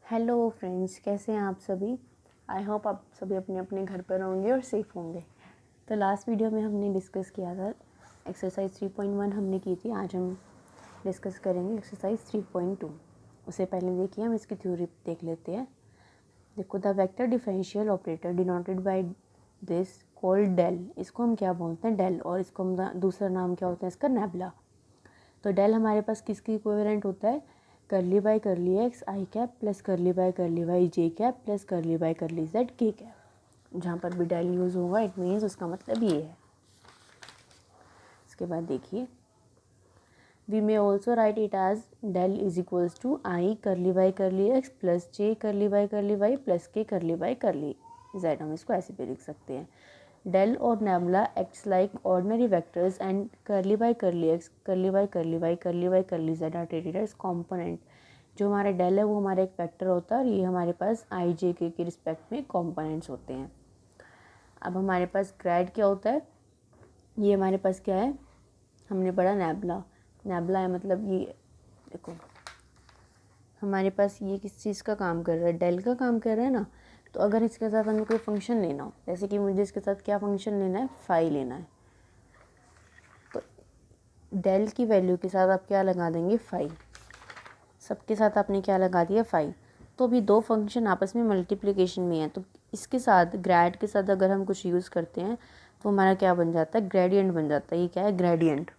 Hello friends, कैसे हैं आप सभी। आई होप आप सभी अपने अपने घर पर होंगे और सेफ़ होंगे। तो लास्ट वीडियो में हमने डिस्कस किया था एक्सरसाइज 3.1 हमने की थी। आज हम डिस्कस करेंगे एक्सरसाइज 3.2। उससे पहले देखिए हम इसकी थ्योरी देख लेते हैं। देखो, the vector differential operator denoted by this called del, इसको हम क्या बोलते हैं, डेल। और इसको हम दूसरा नाम क्या होता है इसका, नेबुला। तो डेल हमारे पास किसकी इक्विवेलेंट होता है, curly by curly x i cap plus curly by curly y j cap plus curly by curly z k cap. जहाँ पर भी डेल यूज़ होगा इट मीन्स उसका मतलब ये है। इसके बाद देखिए, we may also write it as del is equals to i curly by curly x plus जे करली बाई करली वाई प्लस के करली बाई करली जेड। हम इसको ऐसे भी लिख सकते हैं, डेल और nabla acts like ordinary vectors and curly by curly x curly by curly y curly by curly z are treated as component. जो हमारा डेल है वो हमारा एक वेक्टर होता है और ये हमारे पास आई जे के रिस्पेक्ट में कॉम्पोनेंट्स होते हैं। अब हमारे पास ग्रेड क्या होता है, ये हमारे पास क्या है, हमने पढ़ा नेबुला। नेबुला है मतलब ये देखो, हमारे पास ये किस चीज़ का काम कर रहा है, डेल का काम कर रहा है ना। तो अगर इसके साथ हमें कोई फंक्शन लेना हो, जैसे कि मुझे इसके साथ क्या फंक्शन लेना है, फाई लेना है, तो डेल की वैल्यू के साथ आप क्या लगा देंगे, फाई। सबके साथ आपने क्या लगा दिया, फाई। तो अभी दो फंक्शन आपस में मल्टीप्लिकेशन में है, तो इसके साथ ग्रेड के साथ अगर हम कुछ यूज़ करते हैं तो हमारा क्या बन जाता है, ग्रेडियंट बन जाता है। ये क्या है, gradient.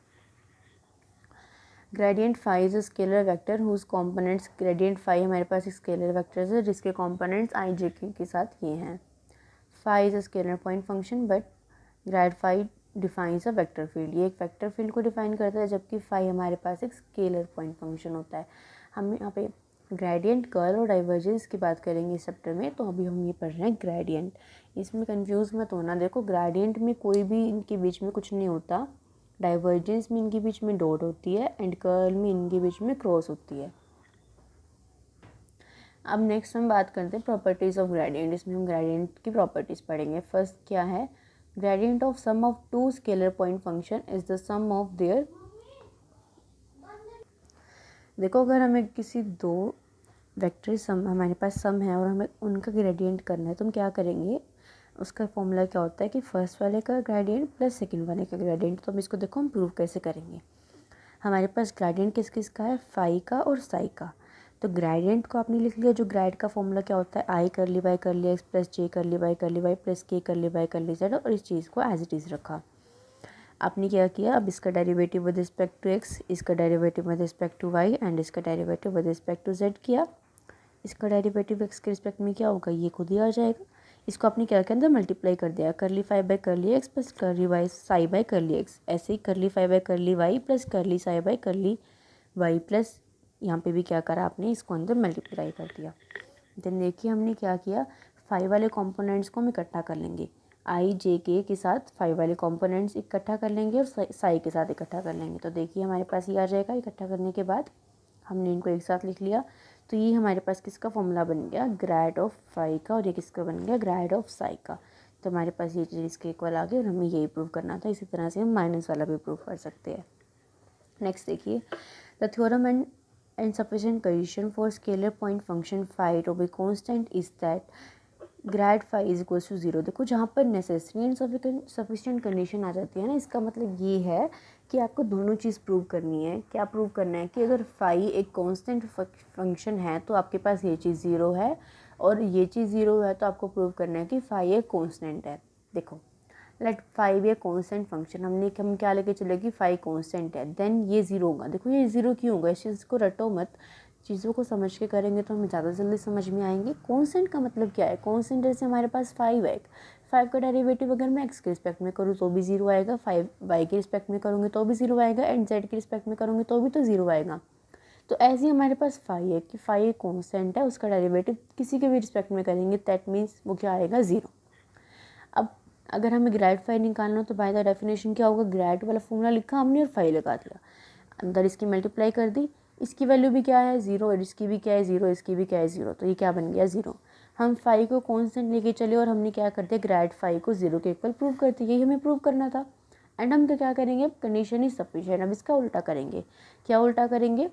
Gradient phi is scalar vector whose components, gradient phi हमारे पास एक स्केलर वेक्टर है जिसके कंपोनेंट्स आई जे के साथ ये हैं। Phi is a scalar point function but grad phi defines a vector field. ये एक वेक्टर फील्ड को डिफाइन करता है, जबकि फाई हमारे पास एक स्केलर पॉइंट फंक्शन होता है। हम यहाँ पे ग्रेडियंट, कर्ल और डाइवर्जेंस की बात करेंगे इस चैप्टर में। तो अभी हम ये पढ़ रहे हैं ग्रेडियंट। इसमें कंफ्यूज मत होना। देखो, ग्रेडियंट में कोई भी इनके बीच में कुछ नहीं होता, डाइवर्जेंस में इनके बीच में डॉट होती है एंड कर्ल में इनके बीच में क्रॉस होती है। अब नेक्स्ट हम बात करते हैं प्रॉपर्टीज़ ऑफ ग्रेडियंट। इसमें हम ग्रेडियंट की प्रॉपर्टीज़ पढ़ेंगे। फर्स्ट क्या है, gradient of sum of two scalar point function is the sum of their. देखो, अगर हमें किसी दो वेक्टर सम, हमारे पास सम है और हमें उनका ग्रेडियंट करना है, तो हम क्या करेंगे, उसका फॉर्मूला क्या होता है कि फर्स्ट वाले का ग्रेडियंट प्लस सेकंड वाले का ग्रेडियंट। तो हम इसको देखो, हम प्रूव कैसे करेंगे। हमारे पास ग्रेडियंट किस किस का है, फाई का और साई का। तो ग्रेडियंट को आपने लिख लिया, जो ग्रेड का फॉर्मूला क्या होता है, आई curly by curly x plus जे करली बाई प्लस के करली बाई करली जेड, और इस चीज़ को एज इट इज़ रखा। आपने क्या किया, अब इसका derivative with respect to X, इसका derivative with respect to Y and इसका derivative with respect to Z किया। इसका डेरिवेटिव एक्स के रिस्पेक्ट में क्या होगा, ये खुद ही आ जाएगा। इसको आपने क्या के अंदर मल्टीप्लाई कर दिया, curly phi by curly x plus curly y psi by curly x. ऐसे ही curly phi by curly y plus curly psi by curly y plus यहाँ पे भी क्या करा आपने, इसको अंदर मल्टीप्लाई कर दिया। देन देखिए हमने क्या किया, फाइव वाले कंपोनेंट्स को हम इकट्ठा कर लेंगे। आई जे के साथ फाइव वाले कंपोनेंट्स इकट्ठा कर लेंगे और साई के साथ इकट्ठा कर लेंगे। तो देखिए हमारे पास ये आ जाएगा। इकट्ठा करने के बाद हमने इनको एक साथ लिख लिया, तो ये हमारे पास किसका फॉर्मूला बन गया, ग्रेड ऑफ फाई का, और ये किसका बन गया, ग्रेड ऑफ साई का। तो हमारे पास ये चीज़ इसके इक्वल आ गई और हमें यही प्रूव करना था। इसी तरह से हम माइनस वाला भी प्रूव कर सकते हैं। नेक्स्ट देखिए, the theorem and sufficient condition for scalar point function phi to be constant is that grad phi is equals to zero. देखो, जहाँ पर नेसेसरी एंड सफिशिएंट कंडीशन आ जाती है ना, इसका मतलब ये है कि आपको दोनों चीज़ प्रूव करनी है। क्या प्रूव करना है कि अगर फाई एक कांस्टेंट फंक्शन है तो आपके पास ये चीज़ ज़ीरो है, और ये चीज़ ज़ीरो है तो आपको प्रूव करना है कि फाई एक कांस्टेंट है। देखो, लेट फाई भी कांस्टेंट फंक्शन, हम क्या लेके चले कि फाई कांस्टेंट है, देन ये ज़ीरो होगा। देखो, ये ज़ीरो क्यों होगा, इस चीज़ को रटो मत, चीज़ों को समझ के करेंगे तो हमें ज़्यादा जल्दी समझ में आएंगे। कांस्टेंट का मतलब क्या है, कांस्टेंट जैसे हमारे पास फाइव है, फाइव का डेरिवेटिव अगर मैं एक्स के रिस्पेक्ट में करूँ तो भी जीरो आएगा, फाइव वाई के रिस्पेक्ट में करूँगी तो भी जीरो आएगा, एंड जेड के रिस्पेक्ट में करूँगी तो भी तो जीरो आएगा। तो ऐसे ही हमारे पास फाइव है कि फाइव कांस्टेंट है, उसका डेरिवेटिव किसी के भी रिस्पेक्ट में करेंगे, दैट मीन्स वो क्या आएगा, ज़ीरो। अब अगर हमें ग्रेड फाइव निकालना हो तो बाय द डेफिनेशन क्या होगा, ग्रेड वाला फॉर्मूला लिखा हमने और फाइव लगा दिया, अंदर इसकी मल्टीप्लाई कर दी। इसकी वैल्यू भी क्या है, ज़ीरो, और इसकी भी क्या है, ज़ीरो, इसकी भी क्या है, ज़ीरो। तो ये क्या बन गया, ज़ीरो। हम फाइव को कांस्टेंट लेके चले और हमने क्या कर दिया, ग्रेड फाइव को ज़ीरो के इक्वल प्रूव कर दिया। यही हमें प्रूव करना था। एंड हम तो क्या करेंगे, कंडीशन इज सफिशिएंट। अब इसका उल्टा करेंगे। क्या उल्टा करेंगे,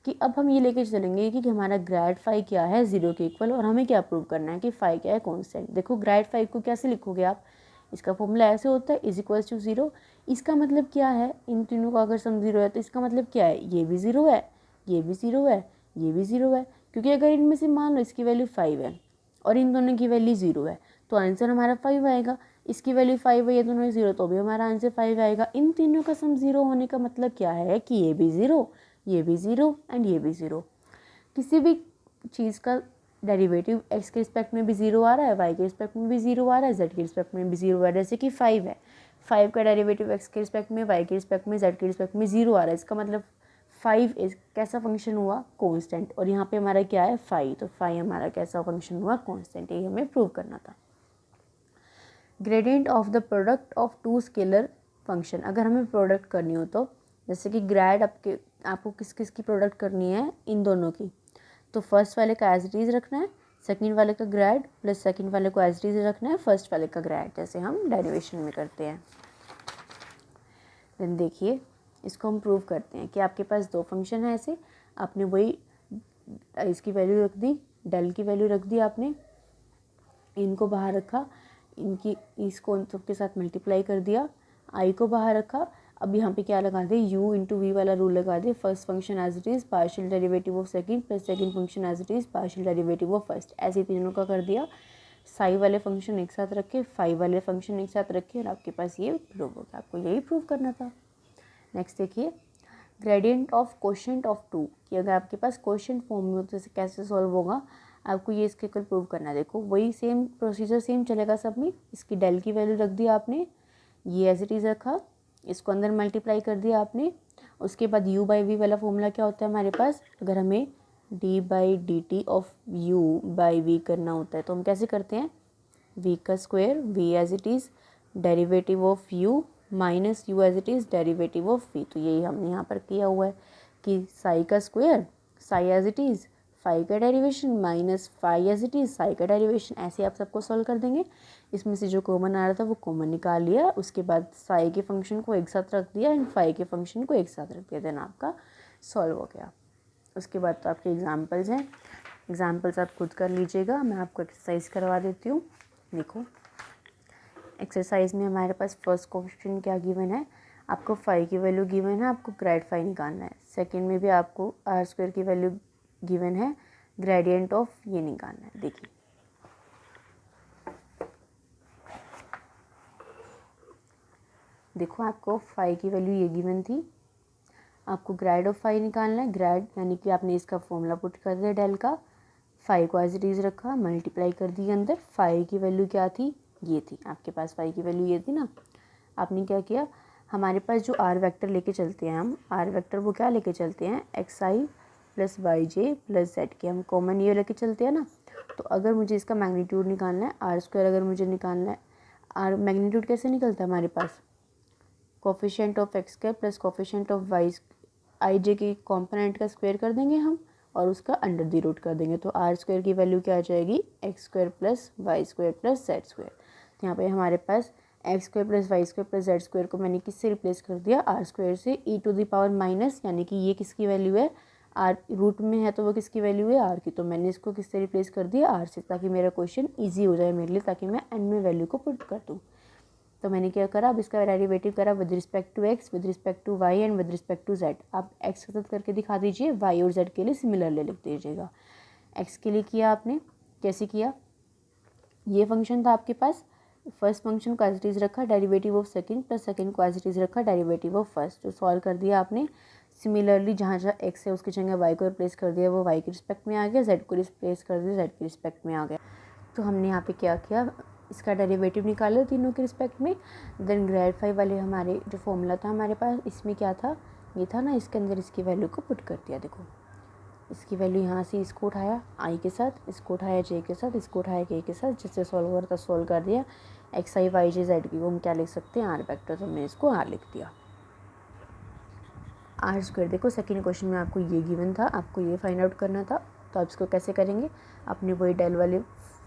कि अब हम ये लेके चलेंगे कि हमारा ग्रेड फाई क्या है 0 के इक्वल, और हमें क्या प्रूव करना है कि फाई क्या है कॉन्स्टेंट। देखो ग्रेड फाई को कैसे लिखोगे आप, इसका फॉर्मूला ऐसे होता है इज इक्वल्स टू 0। इसका मतलब क्या है, इन तीनों का अगर सम 0 है तो इसका मतलब क्या है, ये भी 0 है, ये भी 0 है, ये भी 0 है, क्योंकि अगर इनमें से मान लो इसकी वैल्यू 5 है और इन दोनों की वैल्यू 0 है तो आंसर हमारा 5 आएगा। इसकी वैल्यू 5 है, ये दोनों 0, तो भी हमारा आंसर 5 आएगा। इन तीनों का सम 0 होने का मतलब क्या है कि ये भी 0, ये भी 0 एंड ये भी 0। किसी भी चीज़ का डेरिवेटिव x के रिस्पेक्ट में भी 0 आ रहा है, y के रिस्पेक्ट में भी 0 आ रहा है, z के रिस्पेक्ट में भी 0 आ रहा है। जैसे कि 5 है, 5 का डेरिवेटिव x के रिस्पेक्ट में, y के रिस्पेक्ट में, z के रिस्पेक्ट में 0 आ रहा है, इसका मतलब 5 इस कैसा फंक्शन हुआ, कांस्टेंट। और यहाँ पे हमारा क्या है 5, तो 5 हमारा कैसा फंक्शन हुआ, कांस्टेंट। ये हमें प्रूव करना था। Gradient of the product of two scalar function, अगर हमें प्रोडक्ट करनी हो तो जैसे कि ग्रेड आपको किस किस की प्रोडक्ट करनी है, इन दोनों की, तो फर्स्ट वाले का एज इट इज रखना है, सेकंड वाले का ग्रेड प्लस सेकंड वाले को एज इट इज रखना है फर्स्ट वाले का ग्रेड, जैसे हम डेरिवेशन में करते हैं। देन देखिए इसको हम प्रूव करते हैं कि आपके पास दो फंक्शन है ऐसे, आपने वही इसकी वैल्यू रख दी, डेल की वैल्यू रख दी आपने, इनको बाहर रखा, इनकी इसको इन सब के साथ मल्टीप्लाई कर दिया, आई को बाहर रखा। अब यहाँ पे क्या लगा दे, u इंटू वी वाला रूल लगा दे, first function as it is partial derivative of second plus second function as it is partial derivative of first, ऐसे तीनों का कर दिया। साई वाले फंक्शन एक साथ रखे, फाई वाले फंक्शन एक साथ रखे, और आपके पास ये प्रूव हो गया। आपको यही प्रूव करना था। नेक्स्ट देखिए gradient of quotient of two, कि अगर आपके पास कोशेंट फॉर्म में हो तो कैसे सॉल्व होगा, आपको ये इसके कल प्रूव करना है। देखो वही सेम प्रोसीजर सेम चलेगा सब में। इसकी डेल की वैल्यू रख दी आपने, ये एज इट इज़ रखा, इसको अंदर मल्टीप्लाई कर दिया आपने। उसके बाद u बाई वी वाला फॉर्मूला क्या होता है हमारे पास, अगर हमें d by d t of u by v करना होता है तो हम कैसे करते हैं, v का square, v as it is derivative of u minus u as it is derivative of v। तो यही हमने यहाँ पर किया हुआ है कि साई का square, psi as it is, phi का derivation minus phi as it is, psi का डेरिवेशन। ऐसे आप सबको सॉल्व कर देंगे। इसमें से जो कॉमन आ रहा था वो कॉमन निकाल लिया, उसके बाद साई के फंक्शन को एक साथ रख दिया एंड फाई के फंक्शन को एक साथ रख दिया, देन आपका सॉल्व हो गया। उसके बाद तो आपके एग्जाम्पल्स हैं, एग्जाम्पल्स आप खुद कर लीजिएगा, मैं आपको एक्सरसाइज करवा देती हूँ। देखो एक्सरसाइज में हमारे पास फर्स्ट क्वेश्चन क्या गिवन है, आपको फाई की वैल्यू गिवन है, आपको ग्रेड फाई निकालना है। सेकेंड में भी आपको आर स्क्वायर की वैल्यू गिवन है, ग्रेडियंट ऑफ ये निकालना है। देखिए देखो आपको फाई की वैल्यू ये गिवन थी, आपको ग्रेड ऑफ फाई निकालना है। ग्रेड यानी कि आपने इसका फॉर्मूला पुट कर दिया डेल का, फाई को एज इट इज़ रखा, मल्टीप्लाई कर दी अंदर। फाई की वैल्यू क्या थी, ये थी आपके पास, फाई की वैल्यू ये थी ना। आपने क्या किया, हमारे पास जो आर वेक्टर लेके चलते हैं हम, आर वेक्टर वो क्या लेके चलते हैं, x I plus Y J plus Z के, हम कॉमन ये लेके चलते हैं ना। तो अगर मुझे इसका मैग्नीट्यूड निकालना है, आर स्क्वायर अगर मुझे निकालना है, आर मैग्नीट्यूड कैसे निकलता है हमारे पास, coefficient of X square plus coefficient of Y, I J K component का स्क्वायर कर देंगे हम और उसका अंडर द रूट कर देंगे। तो आर स्क्वायर की वैल्यू क्या आ जाएगी, X square plus Y square plus Z square. तो यहाँ पे हमारे पास X square plus Y square plus Z square को मैंने किससे रिप्लेस कर दिया, आर स्क्वायर से, E to the power minus, यानी कि ये किसकी वैल्यू है, आर रूट में है तो वो किसकी वैल्यू है, आर की। तो मैंने इसको किससे रिप्लेस कर दिया, आर से, ताकि मेरा क्वेश्चन ईजी हो जाए मेरे लिए, ताकि मैं एंड में वैल्यू को पुट कर दूँ। तो मैंने क्या करा, अब इसका डेरिवेटिव करा with respect to x, with respect to Y and with respect to z. आप एक्स के साथ करके दिखा दीजिए, वाई और जेड के लिए सिमिलरली लिख दीजिएगा। एक्स के लिए किया आपने, कैसे किया, ये फंक्शन था आपके पास, फर्स्ट फंक्शन को एज इट इज़ रखा, derivative of second plus second को एज इट इज़ रखा, डेरिवेटिव ऑफ फर्स्ट, तो सॉल्व कर दिया आपने। सिमिलरली जहाँ जहाँ एक्स है उसकी जगह वाई को रिप्लेस कर दिया, वो वाई के रिस्पेक्ट में आ गया, जेड को रिप्लेस कर दिया, जेड के रिस्पेक्ट में आ गया। तो हमने यहाँ पे क्या किया, इसका डेरिवेटिव निकाला तीनों के रिस्पेक्ट में। देन ग्रेड फाई वाले हमारे जो फॉर्मूला था हमारे पास, इसमें क्या था, ये था ना, इसके अंदर इसकी वैल्यू को पुट कर दिया। देखो इसकी वैल्यू यहाँ से इसको उठाया आई के साथ, इसको उठाया जे के साथ, इसको उठाया के साथ, जिससे सॉल्व हो रहा था सॉल्व कर दिया। एक्स आई वाई जे जेड की वो हम क्या लिख सकते हैं, आर वेक्टर, तो हमने इसको आर लिख दिया। आर स्क्वायर, देखो सेकेंड क्वेश्चन में आपको ये गिवन था, आपको ये फाइंड आउट करना था। तो आप इसको कैसे करेंगे, अपने वही डेल वाले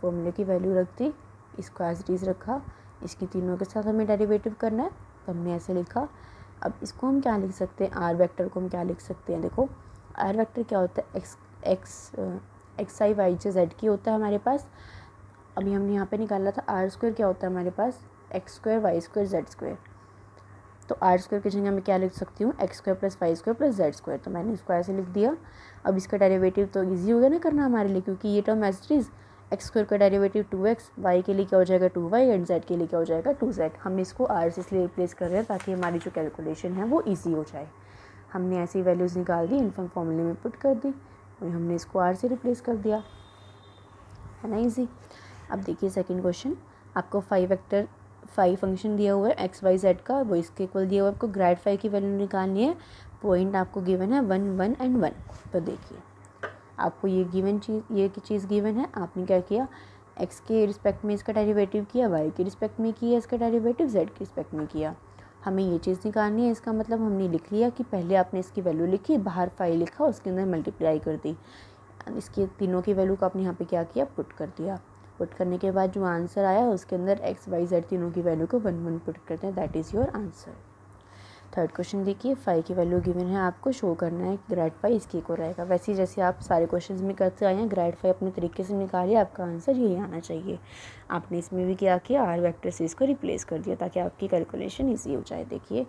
फॉर्मूले की वैल्यू रख दी, इसको एज इट इज़ रखा, इसकी तीनों के साथ हमें डेरिवेटिव करना है, तो हमने ऐसे लिखा। अब इसको हम क्या लिख सकते हैं, आर वेक्टर को हम क्या लिख सकते हैं, देखो आर वेक्टर क्या होता है, एक्स आई वाई जे जेड की होता है हमारे पास। अभी हमने यहाँ पे निकाला था आर स्क्वायर क्या होता है हमारे पास, X square Y square Z square. तो आर स्क्वायर की जगह मैं क्या लिख सकती हूँ, X square plus Y square plus Z square. तो मैंने इसको ऐसे लिख दिया। अब इसका डेरिवेटिव तो इजी हो गया ना करना हमारे लिए, क्योंकि ये term as it is, x square का डेरिवेटिव 2x, वाई के लिए क्या हो जाएगा 2y एंड जेड के लिए क्या हो जाएगा 2z। हम इसको आर से इसलिए रिप्लेस कर रहे हैं ताकि हमारी जो कैलकुलेशन है वो ईजी हो जाए। हमने ऐसी वैल्यूज़ निकाल दी, इनफॉर्म फॉर्मूले में पुट कर दी और हमने इसको आर से रिप्लेस कर दिया, है ना ईजी। अब देखिए सेकंड क्वेश्चन, आपको 5 फंक्शन दिया हुआ है एक्स वाई जेड का, वो इसके इक्वल दिया हुआ है। आपको ग्रेड 5 की वैल्यू निकालनी है। पॉइंट आपको गिवन है 1 1 एंड 1। तो देखिए आपको ये चीज़ गिवन है, आपने क्या किया, एक्स के रिस्पेक्ट में इसका डेरिवेटिव किया, वाई के रिस्पेक्ट में किया इसका डेरिवेटिव, जेड के रिस्पेक्ट में किया। हमें ये चीज़ निकालनी है। इसका मतलब हमने लिख लिया कि पहले आपने इसकी वैल्यू लिखी, बाहर 5 लिखा, उसके अंदर मल्टीप्लाई कर दी। इसकी तीनों की वैल्यू को आपने यहाँ पे क्या किया, पुट कर दिया। पुट करने के बाद जो आंसर आया उसके अंदर एक्स वाई जेड तीनों की वैल्यू को 1 1 पुट करते हैं, that is your answer. Third question देखिए, 5 की वैल्यू गिवन है, आपको शो करना है ग्रेड 5 इसकी को रहेगा। वैसे ही जैसे आप सारे क्वेश्चंस में करते आए हैं, ग्रेड 5 अपने तरीके से निकालिए, आपका आंसर यही आना चाहिए। आपने इसमें भी क्या किया, आर वेक्टर से इसको रिप्लेस कर दिया ताकि आपकी कैलकुलेशन ईजी हो जाए। देखिए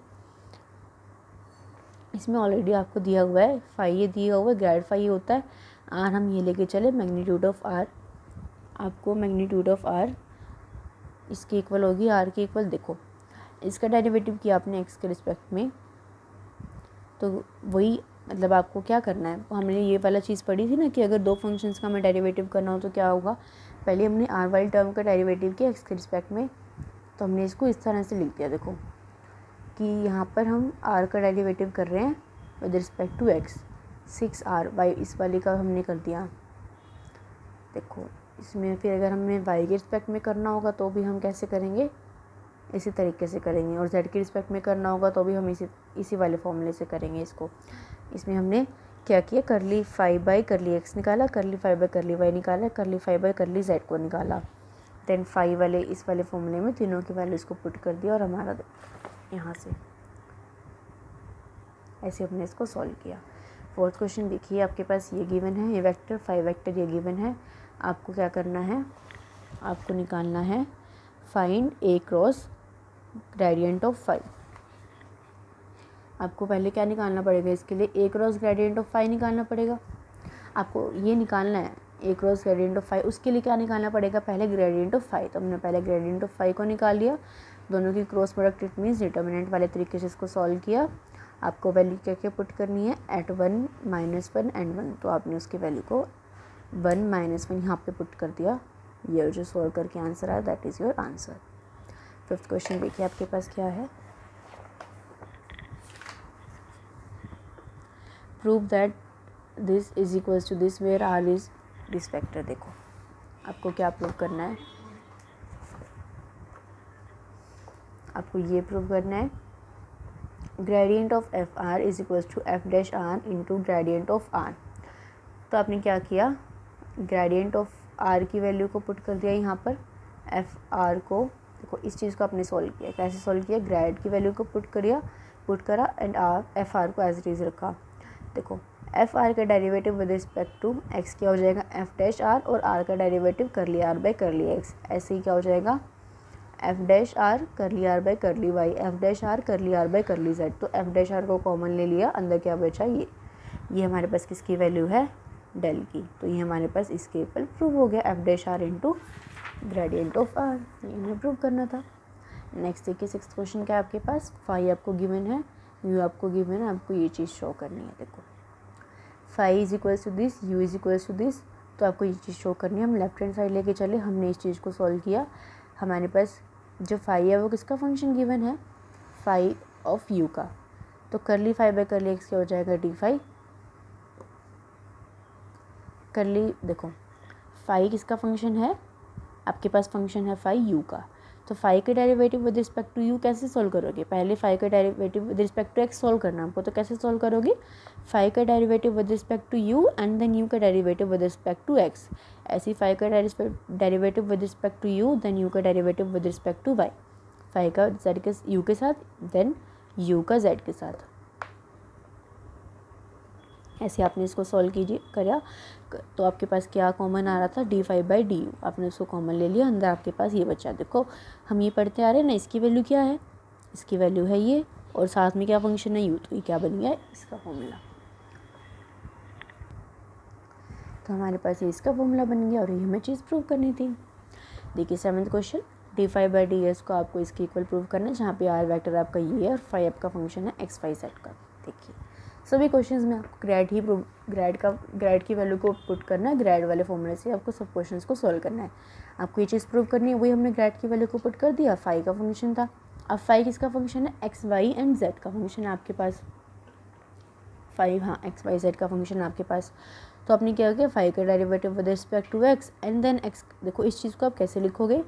इसमें ऑलरेडी आपको दिया हुआ है 5, ये दिया हुआ है ग्रेड 5 होता है। आर हम ये लेके चले, मैग्नीट्यूड ऑफ आर, आपको मैग्नीट्यूड ऑफ आर इसके इक्वल होगी आर के इक्वल। देखो इसका डेरिवेटिव किया आपने एक्स के रिस्पेक्ट में, तो वही मतलब आपको क्या करना है, हमने ये वाला चीज़ पढ़ी थी ना कि अगर दो फंक्शंस का हमें डेरिवेटिव करना हो तो क्या होगा। पहले हमने आर वाली टर्म का डेरिवेटिव किया एक्स के रिस्पेक्ट में, तो हमने इसको इस तरह से लिख दिया। देखो कि यहाँ पर हम आर का डेरिवेटिव कर रहे हैं with respect to x, 6r y इस वाले का हमने कर दिया। देखो इसमें फिर अगर हमें वाई के रिस्पेक्ट में करना होगा तो भी हम कैसे करेंगे, इसी तरीके से करेंगे, और जेड के रिस्पेक्ट में करना होगा तो भी हम इसी वाले फॉर्मूले से करेंगे इसको। इसमें हमने क्या किया, करली 5 बाई करली एक्स निकाला, करली 5 बाई करली वाई निकाला, करली 5 बाई करली जेड को निकाला, देन 5 वाले इस वाले फॉर्मूले में तीनों की वैल्यूज़ को पुट कर दिया और हमारा यहाँ से ऐसे हमने इसको सॉल्व किया। फोर्थ क्वेश्चन देखिए, आपके पास ये गिवन है, ये वेक्टर 5 वेक्टर ये गिवन है। आपको क्या करना है, आपको निकालना है find A cross gradient of 5। आपको पहले क्या निकालना पड़ेगा, इसके लिए ए क्रॉस ग्रेडियंट ऑफ 5 निकालना पड़ेगा। आपको ये निकालना है ए क्रॉस ग्रेडियंट ऑफ 5, उसके लिए क्या निकालना पड़ेगा, पहले ग्रेडियंट ऑफ 5। तो हमने पहले ग्रेडियंट ऑफ 5 को निकाल लिया, दोनों की cross product, it means determinant वाले तरीके से इसको सॉल्व किया। आपको वैल्यू क्या क्या पुट करनी है, एट 1 -1 एंड 1, तो आपने उसकी वैल्यू को 1 -1 यहाँ पे पुट कर दिया। ये जो सॉल्व करके आंसर आया that is your answer. Fifth question देखिए आपके पास क्या है, prove that this is equals to this where r is this vector. देखो आपको क्या प्रूव करना है, आपको ये प्रूव करना है gradient of F r is equals to f dash r into gradient of r. तो आपने क्या किया, ग्रेडियंट ऑफ आर की वैल्यू को पुट कर दिया यहाँ पर, एफ आर को, देखो इस चीज़ को आपने सॉल्व किया। कैसे सॉल्व किया, ग्रेड की वैल्यू को पुट करा एंड आर एफ आर को एज इट इज़ रखा। देखो एफ आर का derivative with respect to x क्या हो जाएगा, एफ डैश आर, और आर का derivative curly r by curly x, ऐसे ही क्या हो जाएगा, f dash r curly r by curly y, f dash r curly r by curly z. तो एफ डैश आर को कॉमन ले लिया, अंदर क्या बचा, ये हमारे पास किसकी वैल्यू है, डेल की। तो ये हमारे पास इसके इक्वल प्रूव हो गया, f dash r into gradient of r, ये हमें प्रूव करना था। नेक्स्ट देखिए सिक्स्थ क्वेश्चन क्या है आपके पास, फाई आपको गिवन है, यू आपको गिवन है, आपको ये चीज़ शो करनी है। देखो phi is equals to this, u is equals to this, तो आपको ये चीज़ शो करनी है। हम लेफ्ट हैंड साइड लेके चले, हमने इस चीज़ को सॉल्व किया। हमारे पास जो फाई है वो किसका फंक्शन गिवन है, फाई ऑफ यू का। तो करली 5 बाई करली एक्स क्या हो जाएगा, डी फाई करली। देखो फाई किसका फंक्शन है, आपके पास फंक्शन है फाई यू का। तो फाई के derivative with respect to U कैसे सॉल्व करोगे, पहले फाई का derivative with respect to X solve करना हमको। तो कैसे सॉल्व करोगे, फाई का derivative with respect to U and then U का derivative with respect to X. ऐसी फाई का derivative with respect to U, then U का derivative with respect to Y, phi का जेड के यू के साथ, देन यू का Z के साथ। ऐसे आपने इसको सॉल्व कीजिए करा तो आपके पास क्या कॉमन आ रहा था, d5/du। आपने उसको कॉमन ले लिया, अंदर आपके पास ये बचा। देखो हम ये पढ़ते आ रहे हैं ना, इसकी वैल्यू क्या है, इसकी वैल्यू है ये, और साथ में क्या फंक्शन है u, तो ये क्या बन गया इसका फॉर्मूला। तो हमारे पास ये इसका फॉर्मूला बन गया और ये हमें चीज़ प्रूव करनी थी। देखिए 7th क्वेश्चन, d5/ds को आपको इसके इक्वल प्रूव करना है, जहाँ पे r वेक्टर आपका ये है और फाई आपका फंक्शन है x y z का। देखिए सभी क्वेश्चंस में आपको ग्रेड की वैल्यू को पुट करना है, ग्रेड वाले फॉर्मूले से आपको सब क्वेश्चंस को सॉल्व करना है। आपको ये चीज़ प्रूव करनी है, वही हमने ग्रेड की वैल्यू को पुट कर दिया, फाई का फंक्शन था। अब फाई किसका फंक्शन है, एक्स वाई एंड जेड का फंक्शन है आपके पास, फाई, हाँ एक्स वाई जेड का फंक्शन है आपके पास। तो आपने क्या किया, फाई का derivative with respect to X and then X. देखो इस चीज़ को आप कैसे लिखोगे,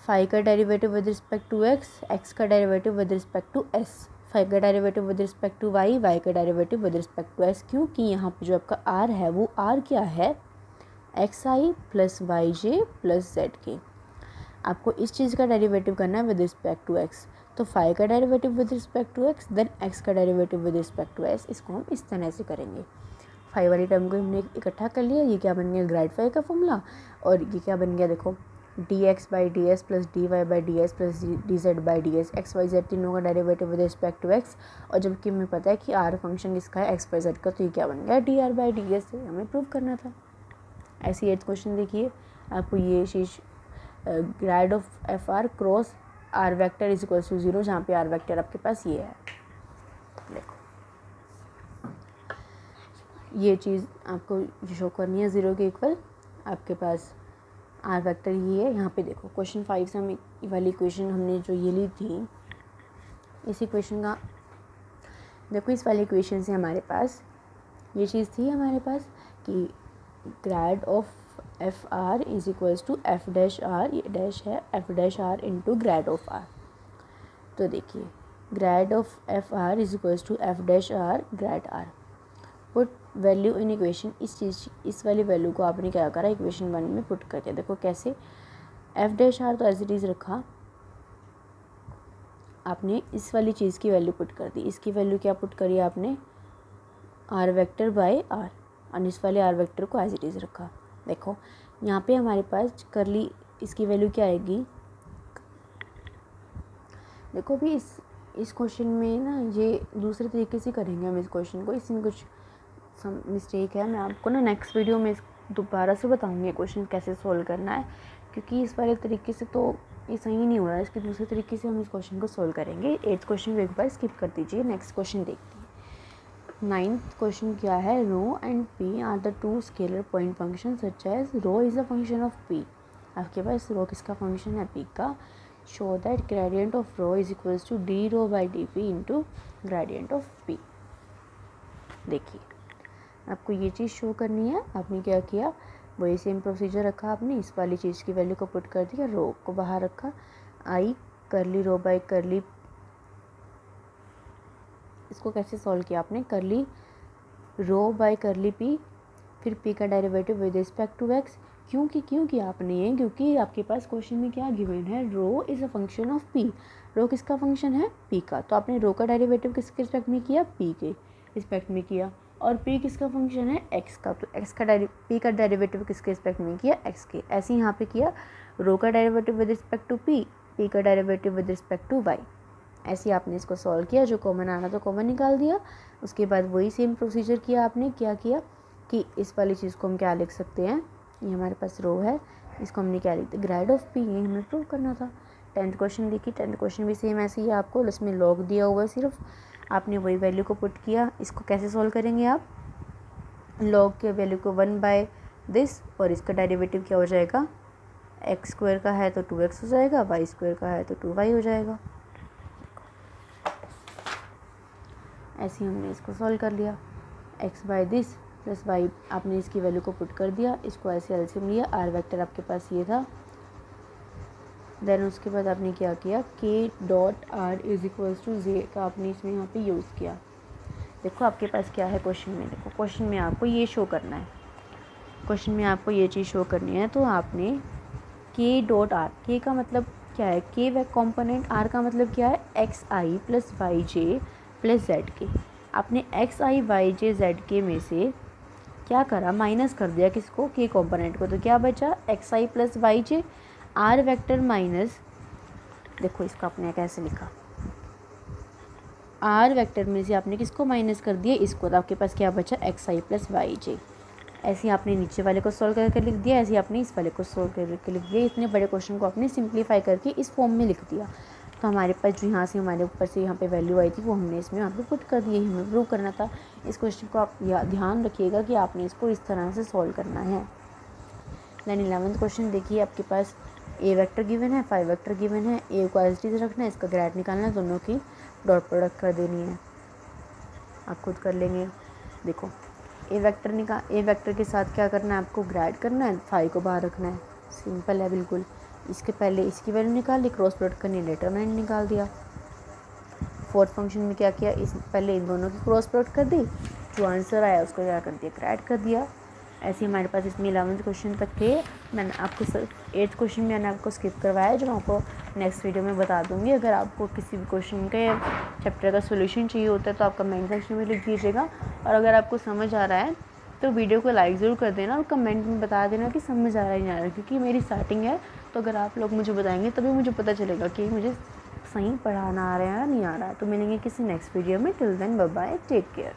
फाई का derivative with respect to X, X का derivative with respect to S, phi का derivative with respect to Y, Y का derivative with respect to s. क्योंकि यहाँ पे जो आपका आर है वो आर क्या है, X I plus Y J plus Z K. आपको इस चीज़ का डेरिवेटिव करना है विद रिस्पेक्ट टू एक्स, तो फाई का derivative with respect to X then X का derivative with respect to S. इसको हम इस तरह से करेंगे। फाई वाली टर्म को हमने इकट्ठा कर लिया, ये क्या बन गया ग्रेड फाई का फॉर्मूला, और ये क्या बन गया देखो dx/ds plus dy/ds plus dz/ds, x Y z तीनों का derivative with respect to x. और जबकि हमें पता है कि आर फंक्शन किसका है, एक्स वाई जेड का, तो ये क्या बन गया dr/ds से हमें प्रूव करना था। ऐसी 8th क्वेश्चन देखिए, आपको ये चीज़ grad of F R cross R vector is equal to 0, जहाँ पे आर वेक्टर आपके पास ये है। देखो ये चीज़ आपको शो करनी है 0 के इक्वल, आपके पास आर वेक्टर ये है। यहाँ पे देखो क्वेश्चन 5 से हम वाली इक्वेशन हमने जो ये ली थी, इस इक्वेशन का देखो, इस वाली इक्वेशन से हमारे पास ये चीज़ थी हमारे पास कि grad of F r is equals to f dash r, ये डैश है f dash r into grad of r. तो देखिए grad of F r is equals to f dash r grad r. Put value in equation, इस वाली value को आपने क्या करा, इक्वेशन 1 में पुट कर दिया। देखो कैसे, एफ डैश आर तो एज इट इज़ रखा, आपने इस वाली चीज़ की वैल्यू पुट कर दी। इसकी वैल्यू क्या पुट करी आपने, आर वेक्टर बाय आर, और इस वाले आर वेक्टर को एज इट इज़ रखा। देखो यहाँ पे हमारे पास करली इसकी वैल्यू क्या आएगी, देखो भी इस क्वेश्चन में ना ये दूसरे तरीके से करेंगे हम इस क्वेश्चन को, इसमें कुछ मिस्टेक है। मैं आपको ना नेक्स्ट वीडियो में दोबारा से बताऊंगी क्वेश्चन कैसे सोल्व करना है, क्योंकि इस वाले तरीके से तो ये सही नहीं हो रहा है, इसके दूसरे तरीके से हम इस क्वेश्चन को सोल्व करेंगे। 8th क्वेश्चन को एक बार स्किप कर दीजिए, नेक्स्ट क्वेश्चन देखते हैं। 9th क्वेश्चन क्या है, rho and p r the two scalar point function such as rho is a function of p. आपके पास रो किसका फंक्शन है, पी का। Show that gradient of rho is equals to d rho by d p into gradient of p. देखिए आपको ये चीज़ show करनी है, आपने क्या किया, वही सेम प्रोसीजर रखा, आपने इस वाली चीज़ की वैल्यू को पुट कर दिया, रो को बाहर रखा, आई करली रो बाई करली, इसको कैसे सॉल्व किया आपने, curly rho by curly p, फिर पी का derivative with respect to x. क्योंकि आपने ये, क्योंकि आपके पास क्वेश्चन में क्या गिवन है, rho is a function of P. Rho किसका फंक्शन है, पी का, तो आपने रो का डेरिवेटिव किसके रिस्पेक्ट में किया, पी के रिस्पेक्ट में किया, और p किसका फंक्शन है, x का, तो x का p का डेरिवेटिव किसके रिस्पेक्ट में किया, x के। ऐसे ही यहाँ पे किया, रो का derivative with respect to p का derivative with respect to y। ऐसे आपने इसको सॉल्व किया, जो कॉमन आना तो कॉमन निकाल दिया। उसके बाद वही सेम प्रोसीजर किया आपने, क्या किया कि इस वाली चीज़ को हम क्या लिख सकते हैं, ये हमारे पास रो है, इसको हमने क्या लिखते, ग्रेड ऑफ p, ये हमें प्रूव करना था। 10th क्वेश्चन देखिए, 10th क्वेश्चन भी सेम ऐसे ही है, आपको इसमें लॉग दिया हुआ है, सिर्फ आपने वही वैल्यू को पुट किया। इसको कैसे सॉल्व करेंगे आप, लॉग के वैल्यू को 1 बाय दिस, और इसका डेरिवेटिव क्या हो जाएगा, एक्स स्क्वायर का है तो 2x हो जाएगा, वाई स्क्वायर का है तो 2y हो जाएगा। ऐसे ही हमने इसको सॉल्व कर लिया, x by this plus y, आपने इसकी वैल्यू को पुट कर दिया, इसको ऐसे एलसीएम लिया, आर वेक्टर आपके पास ये था। देन उसके बाद आपने क्या किया, k dot R is equals to J का आपने इसमें यहाँ पे यूज़ किया। देखो आपके पास क्या है क्वेश्चन में, देखो क्वेश्चन में आपको ये शो करना है, क्वेश्चन में आपको ये चीज़ शो करनी है, तो आपने k डॉट आर, k का मतलब क्या है, k वे कॉम्पोनेंट, r का मतलब क्या है, X I plus Y J plus Z के। आपने एक्स आई वाई जे जेड के में से क्या करा, माइनस कर दिया किसको, के कॉम्पोनेंट को, तो क्या बचा X I plus Y J R vector minus, देखो इसको आपने कैसे लिखा, आर वेक्टर में से आपने किसको माइनस कर दिया, इसको, तो आपके पास क्या बचा एक्स आई प्लस वाई जे। ऐसे ही आपने नीचे वाले को सॉल्व करके लिख दिया, ऐसे ही आपने इस वाले को सॉल्व करके लिख दिया। इतने बड़े क्वेश्चन को आपने सिंप्लीफाई करके इस फॉर्म में लिख दिया। तो हमारे पास जो यहाँ से हमारे ऊपर से यहाँ पे वैल्यू आई थी वो हमने इसमें यहाँ पे पुट कर दी, हमें प्रूव करना था। इस क्वेश्चन को आप ध्यान रखिएगा कि आपने इसको इस तरह से सॉल्व करना है। देन 11th क्वेश्चन देखिए, आपके पास ए वेक्टर गिवन है, 5 वेक्टर गिवन है, ए को एज इट इज रखना है, इसका ग्रेड निकालना है, दोनों की डॉट प्रोडक्ट कर देनी है, आप खुद कर लेंगे। देखो ए वेक्टर के साथ क्या करना है, आपको ग्रेड करना है, 5 को बाहर रखना है, सिंपल है बिल्कुल। इसके पहले इसकी वैल्यू निकाल ली, क्रॉस प्रोडक्ट करनी है, डिटरमिनेंट निकाल दिया। फोर्थ फंक्शन में क्या किया, पहले इन दोनों की क्रॉस प्रोडक्ट कर दी, जो आंसर आया उसको क्या कर दिया, ग्रेड कर दिया। ऐसे ही हमारे पास इसमें 11th क्वेश्चन तक थे। मैंने आपको 8th क्वेश्चन मैंने आपको स्किप करवाया, जो मैं आपको नेक्स्ट वीडियो में बता दूंगी। अगर आपको किसी भी क्वेश्चन के चैप्टर का सोल्यूशन चाहिए होता है तो आप कमेंट सेक्शन में लिख दीजिएगा, और अगर आपको समझ आ रहा है तो वीडियो को लाइक ज़रूर कर देना और कमेंट में बता देना कि समझ आ रहा है नहीं आ रहा है, क्योंकि मेरी स्टार्टिंग है। तो अगर आप लोग मुझे बताएंगे तभी मुझे पता चलेगा कि मुझे सही पढ़ाना आ रहा है या नहीं आ रहा है। तो मिलेंगे किसी नेक्स्ट वीडियो में, till then bye bye, take care.